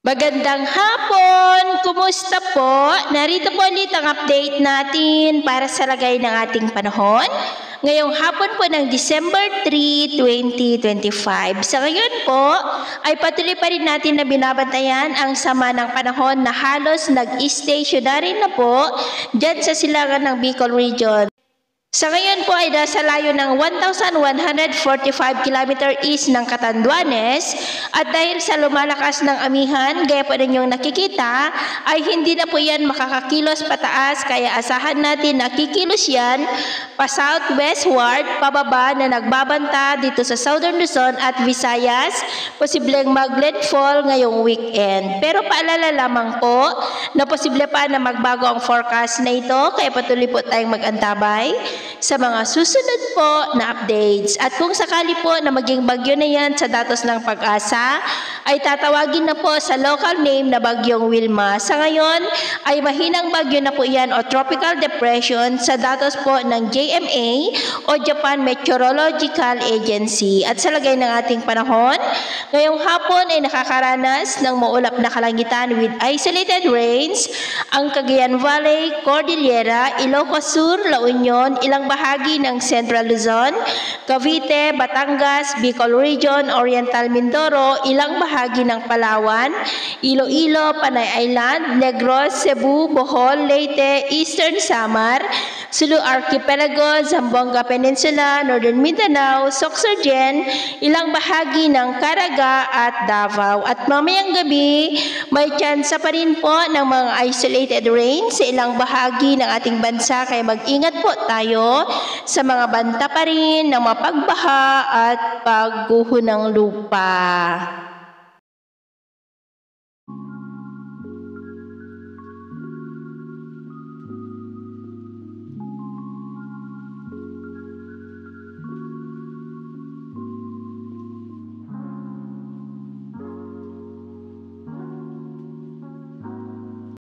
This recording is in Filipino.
Magandang hapon! Kumusta po? Narito po ulit ang update natin para sa lagay ng ating panahon. Ngayong hapon po ng December 3, 2025. Sa ngayon po, ay patuloy pa rin natin na binabantayan ang sama ng panahon na halos nag-stationary na po dyan sa silangan ng Bicol Region. Sa ngayon po ay nasa layo ng 1,145 km east ng Catanduanes at dahil sa lumalakas ng amihan, gaya po ninyong nakikita, ay hindi na po yan makakakilos pataas kaya asahan natin na kikilos yan pa southwestward, pababa na nagbabanta dito sa Southern Luzon at Visayas, posibleng mag-landfall ngayong weekend. Pero paalala lamang po na posible pa na magbago ang forecast na ito kaya patuloy po tayong mag-antabay sa mga susunod po na updates. At kung sakali po na maging bagyo na yan sa datos ng Pag-asa, ay tatawagin na po sa local name na Bagyong Wilma. Sa ngayon ay mahinang bagyo na po yan o tropical depression sa datos po ng JMA o Japan Meteorological Agency. At sa lagay ng ating panahon, ngayong hapon ay nakakaranas ng maulap na kalangitan with isolated rains ang Cagayan Valley, Cordillera, Ilocos Sur, La Union, ilang bahagi ng Central Luzon, Cavite, Batangas, Bicol Region, Oriental Mindoro, ilang bahagi ng Palawan, Iloilo, Panay Island, Negros, Cebu, Bohol, Leyte, Eastern Samar, Sulu Archipelago, Zamboanga Peninsula, Northern Mindanao, Sorsogon, ilang bahagi ng Caraga at Davao. At mamayang gabi, may tsansa pa rin po ng mga isolated rain sa ilang bahagi ng ating bansa kaya mag-ingat po tayo sa mga banta pa rin ng mapagbaha at pagguho ng lupa.